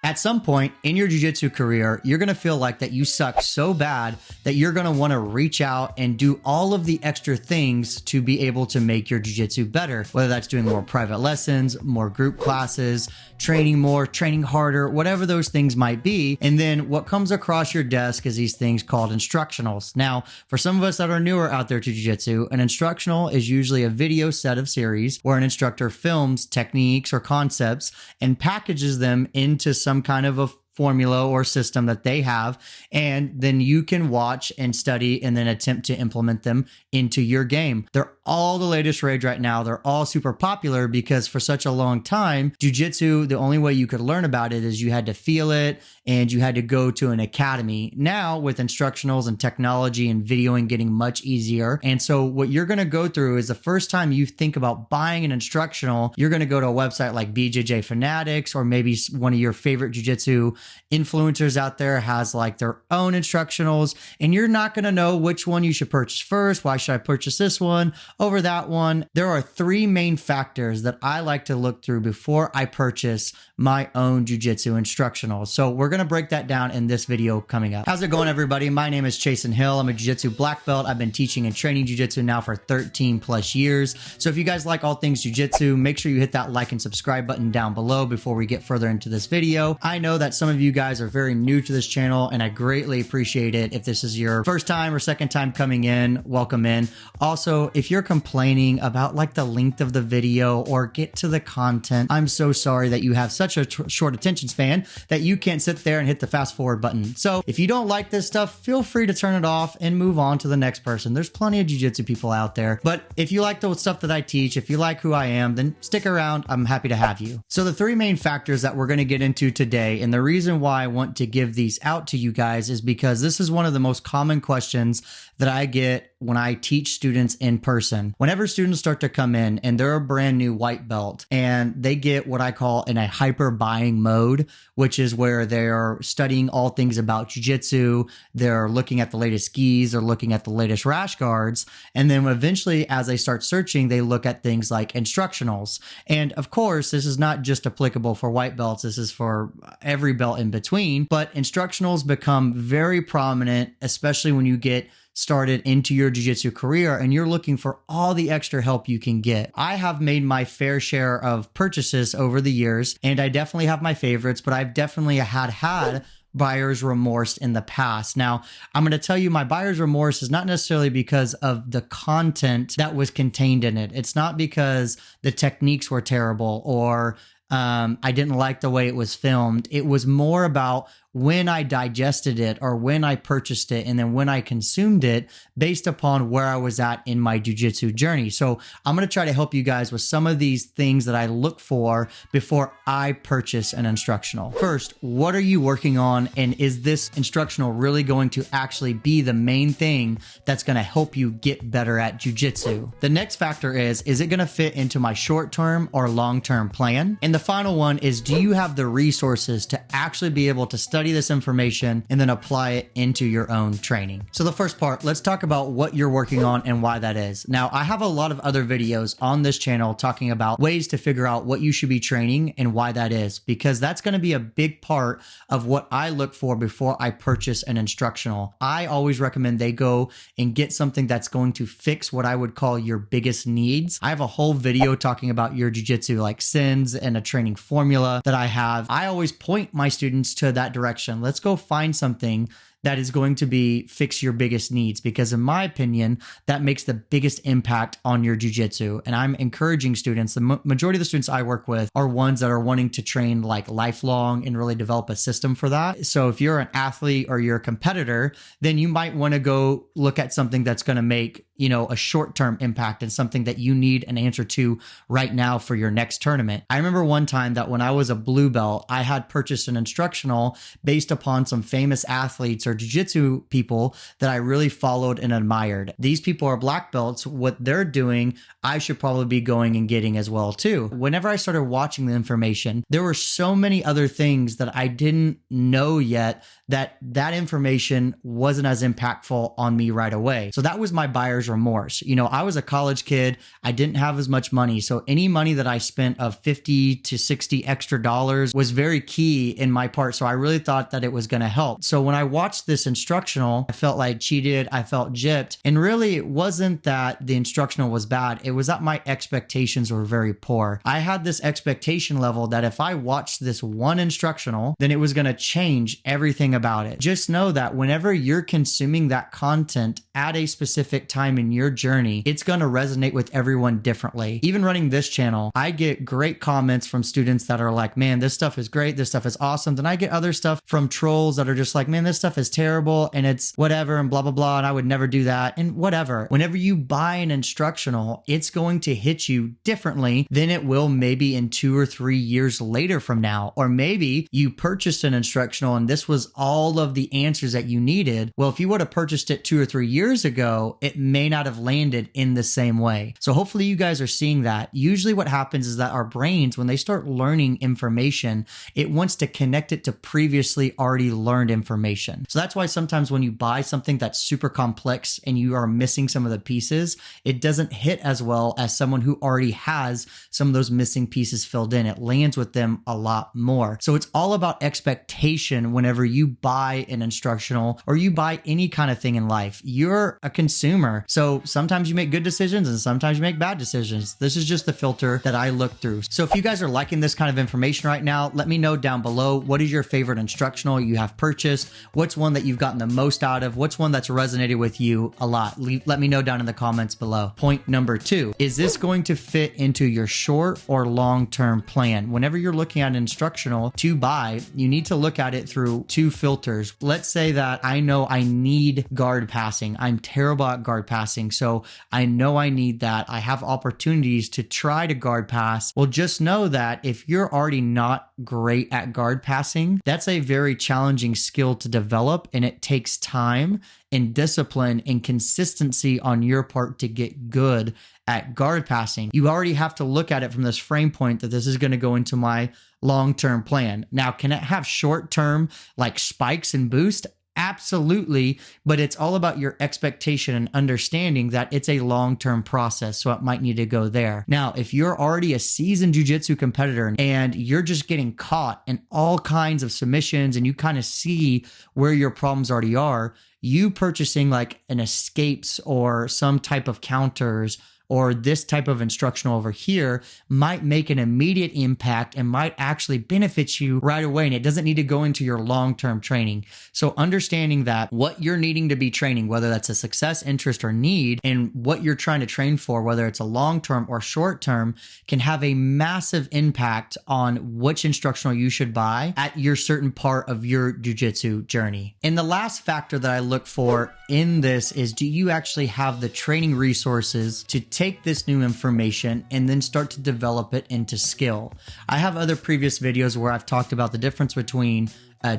At some point in your jiu-jitsu career, you're going to feel like that you suck so bad that you're going to want to reach out and do all of the extra things to be able to make your jiu-jitsu better, whether that's doing more private lessons, more group classes, training more, training harder, whatever those things might be. And then what comes across your desk is these things called instructionals. Now, for some of us that are newer out there to jiu-jitsu, an instructional is usually a video set of series where an instructor films techniques or concepts and packages them into some kind of a formula or system that they have, and then you can watch and study and then attempt to implement them into your game. They're all the latest rage right now. They're all super popular because for such a long time, jiu-jitsu, the only way you could learn about it is you had to feel it and you had to go to an academy. Now with instructionals and technology and videoing getting much easier. And so what you're going to go through is the first time you think about buying an instructional, you're going to go to a website like BJJ Fanatics, or maybe one of your favorite jiu-jitsu influencers out there has like their own instructionals, and you're not going to know which one you should purchase first. Why should I purchase this one over that one? There are three main factors that I like to look through before I purchase my own jiu-jitsu instructional. So we're going to break that down in this video coming up. How's it going, everybody? My name is Chasen Hill. I'm a jiu-jitsu black belt. I've been teaching and training jiu-jitsu now for 13 plus years. So if you guys like all things jiu-jitsu, make sure you hit that like and subscribe button down below before we get further into this video. I know that some of you guys are very new to this channel, and I greatly appreciate it. If this is your first time or second time coming in, welcome in. Also, if you're complaining about like the length of the video or get to the content, I'm so sorry that you have such a short attention span that you can't sit there and hit the fast forward button. So if you don't like this stuff, feel free to turn it off and move on to the next person. There's plenty of jiu-jitsu people out there. But if you like the stuff that I teach, if you like who I am, then stick around. I'm happy to have you. So the three main factors that we're going to get into today, and the reason why I want to give these out to you guys is because this is one of the most common questions that I get when I teach students in person. Whenever students start to come in and they're a brand new white belt and they get what I call in a hyper buying mode, which is where they're studying all things about jiu-jitsu, they're looking at the latest gis, they're looking at the latest rash guards, and then eventually as they start searching, they look at things like instructionals. And of course, this is not just applicable for white belts, this is for every belt in between, but instructionals become very prominent, especially when you get started into your jiu-jitsu career and you're looking for all the extra help you can get. I have made my fair share of purchases over the years, and I definitely have my favorites, but I've definitely had buyer's remorse in the past. Now, I'm going to tell you my buyer's remorse is not necessarily because of the content that was contained in it. It's not because the techniques were terrible or I didn't like the way it was filmed. It was more about when I digested it or when I purchased it and then when I consumed it based upon where I was at in my jiu-jitsu journey. So I'm going to try to help you guys with some of these things that I look for before I purchase an instructional. First, what are you working on, and is this instructional really going to actually be the main thing that's going to help you get better at jiu-jitsu? The next factor is it going to fit into my short-term or long-term plan? And the final one is, do you have the resources to actually be able to study this information and then apply it into your own training? So the first part, let's talk about what you're working on and why that is. Now, I have a lot of other videos on this channel talking about ways to figure out what you should be training and why that is, because that's going to be a big part of what I look for before I purchase an instructional. I always recommend they go and get something that's going to fix what I would call your biggest needs. I have a whole video talking about your jiu-jitsu like sins and a training formula that I have. I always point my students to that direction. Let's go find something that is going to be fix your biggest needs, because in my opinion, that makes the biggest impact on your jiu-jitsu. And I'm encouraging students, the majority of the students I work with are ones that are wanting to train like lifelong and really develop a system for that. So if you're an athlete or you're a competitor, then you might want to go look at something that's going to make, you know, a short-term impact and something that you need an answer to right now for your next tournament. I remember one time that when I was a blue belt, I had purchased an instructional based upon some famous athletes or or jiu-jitsu people that I really followed and admired. These people are black belts. What they're doing, I should probably be going and getting as well too. Whenever I started watching the information, there were so many other things that I didn't know yet that information wasn't as impactful on me right away. So that was my buyer's remorse. You know, I was a college kid. I didn't have as much money. So any money that I spent of 50 to 60 extra dollars was very key in my part. So I really thought that it was going to help. So when I watched this instructional, I felt like cheated. I felt gypped. And really it wasn't that the instructional was bad. It was that my expectations were very poor. I had this expectation level that if I watched this one instructional, then it was going to change everything about it. Just know that whenever you're consuming that content at a specific time in your journey, it's going to resonate with everyone differently. Even running this channel, I get great comments from students that are like, man, this stuff is great. This stuff is awesome. Then I get other stuff from trolls that are just like, man, this stuff is terrible and it's whatever and blah, blah, blah. And I would never do that and whatever. Whenever you buy an instructional, it's going to hit you differently than it will maybe in 2 or 3 years later from now. Or maybe you purchased an instructional and this was all of the answers that you needed. Well, if you would have purchased it 2 or 3 years ago, it may not have landed in the same way. So hopefully you guys are seeing that. Usually what happens is that our brains, when they start learning information, it wants to connect it to previously already learned information. So that's why sometimes when you buy something that's super complex and you are missing some of the pieces, it doesn't hit as well as someone who already has some of those missing pieces filled in. It lands with them a lot more. So it's all about expectation whenever you buy an instructional or you buy any kind of thing in life. You're a consumer. So sometimes you make good decisions and sometimes you make bad decisions. This is just the filter that I look through. So if you guys are liking this kind of information right now, let me know down below. What is your favorite instructional you have purchased? What's one that you've gotten the most out of? What's one that's resonated with you a lot? Let me know down in the comments below. Point number 2, is this going to fit into your short or long-term plan? Whenever you're looking at an instructional to buy, you need to look at it through 2 filters. Let's say that I know I need guard passing. I'm terrible at guard passing. So I know I need that. I have opportunities to try to guard pass. Well, just know that if you're already not great at guard passing, that's a very challenging skill to develop, and it takes time and discipline and consistency on your part to get good at guard passing. You already have to look at it from this frame point that this is going to go into my long-term plan. Now, can it have short-term like spikes and boost? Absolutely, but it's all about your expectation and understanding that it's a long-term process, so it might need to go there. Now, if you're already a seasoned jiu-jitsu competitor and you're just getting caught in all kinds of submissions and you kind of see where your problems already are, you purchasing like an escapes or some type of counters or this type of instructional over here might make an immediate impact and might actually benefit you right away. And it doesn't need to go into your long-term training. So understanding that what you're needing to be training, whether that's a success, interest, or need, and what you're trying to train for, whether it's a long-term or short-term, can have a massive impact on which instructional you should buy at your certain part of your jiu-jitsu journey. And the last factor that I look for in this is, do you actually have the training resources to take this new information and then start to develop it into skill? I have other previous videos where I've talked about the difference between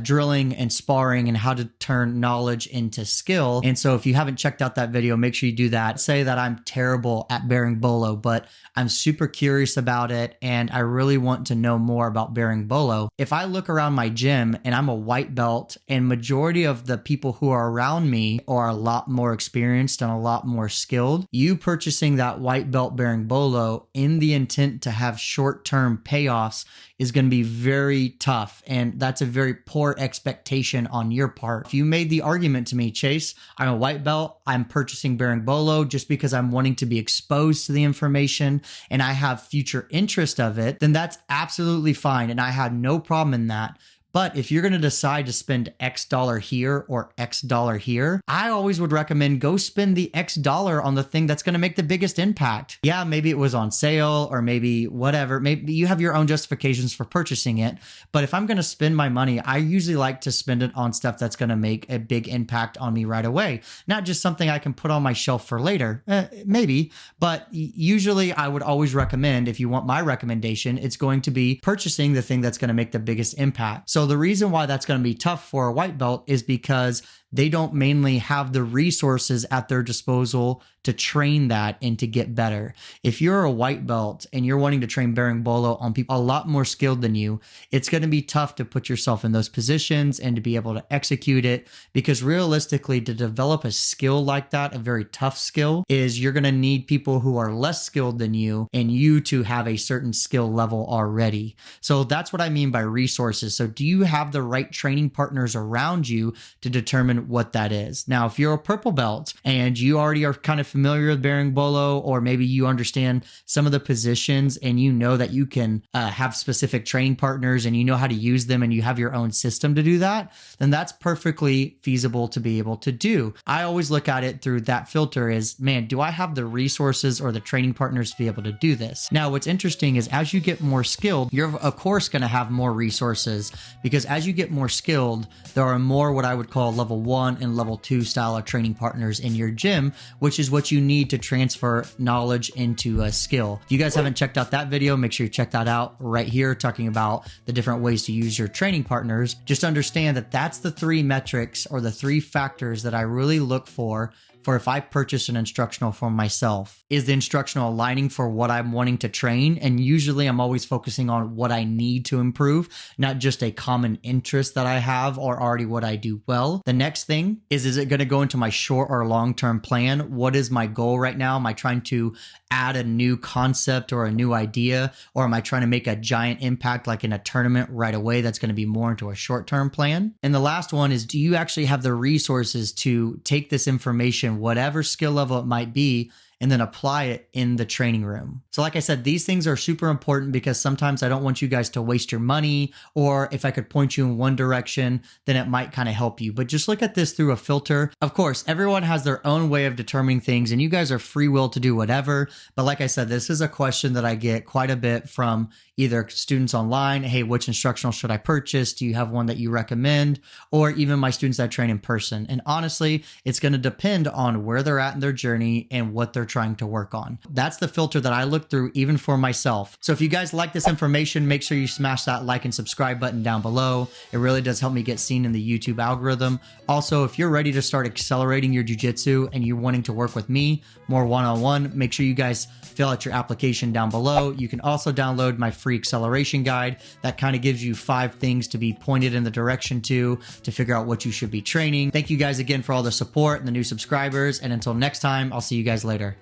drilling and sparring and how to turn knowledge into skill. And so if you haven't checked out that video, make sure you do that. Say that I'm terrible at bearing bolo, but I'm super curious about it and I really want to know more about bearing bolo. If I look around my gym and I'm a white belt and majority of the people who are around me are a lot more experienced and a lot more skilled, you purchasing that white belt bearing bolo in the intent to have short-term payoffs is going to be very tough. And that's a very poor expectation on your part. If you made the argument to me, Chase, I'm a white belt, I'm purchasing bearing bolo just because I'm wanting to be exposed to the information and I have future interest of it, then that's absolutely fine. And I had no problem in that. But if you're going to decide to spend X dollar here or X dollar here, I always would recommend go spend the X dollar on the thing that's going to make the biggest impact. Yeah, maybe it was on sale or maybe whatever. Maybe you have your own justifications for purchasing it. But if I'm going to spend my money, I usually like to spend it on stuff that's going to make a big impact on me right away. Not just something I can put on my shelf for later. Maybe. But usually I would always recommend, if you want my recommendation, it's going to be purchasing the thing that's going to make the biggest impact. So So the reason why that's going to be tough for a white belt is because they don't mainly have the resources at their disposal to train that and to get better. If you're a white belt and you're wanting to train berimbolo on people a lot more skilled than you, it's going to be tough to put yourself in those positions and to be able to execute it, because realistically, to develop a skill like that, a very tough skill, is you're going to need people who are less skilled than you and you to have a certain skill level already. So that's what I mean by resources. So do you have the right training partners around you to determine what that is? Now, if you're a purple belt and you already are kind of familiar with berimbolo, or maybe you understand some of the positions and you know that you can have specific training partners and you know how to use them and you have your own system to do that, then that's perfectly feasible to be able to do. I always look at it through that filter is, man, do I have the resources or the training partners to be able to do this? Now, what's interesting is as you get more skilled, you're of course going to have more resources, because as you get more skilled, there are more what I would call level 1 and level 2 style of training partners in your gym, which is what you need to transfer knowledge into a skill. If you guys haven't checked out that video, make sure you check that out right here, talking about the different ways to use your training partners. Just understand that that's the 3 metrics or the 3 factors that I really look for if I purchase an instructional for myself. Is the instructional aligning for what I'm wanting to train? And usually I'm always focusing on what I need to improve, not just a common interest that I have or already what I do well. The next thing is it going to go into my short or long-term plan? What is my goal right now? Am I trying to add a new concept or a new idea? Or am I trying to make a giant impact like in a tournament right away that's going to be more into a short-term plan? And the last one is, do you actually have the resources to take this information, whatever skill level it might be, and then apply it in the training room? So like I said, these things are super important because sometimes I don't want you guys to waste your money, or if I could point you in one direction, then it might kind of help you. But just look at this through a filter. Of course, everyone has their own way of determining things and you guys are free will to do whatever. But like I said, this is a question that I get quite a bit from either students online. Hey, which instructional should I purchase? Do you have one that you recommend? Or even my students that train in person. And honestly, it's going to depend on where they're at in their journey and what they're trying to work on. That's the filter that I look through even for myself. So if you guys like this information, make sure you smash that like and subscribe button down below. It really does help me get seen in the YouTube algorithm. Also, if you're ready to start accelerating your jiu-jitsu and you're wanting to work with me more one-on-one, make sure you guys fill out your application down below. You can also download my free acceleration guide that kind of gives you 5 things to be pointed in the direction to figure out what you should be training. Thank you guys again for all the support and the new subscribers. And until next time, I'll see you guys later.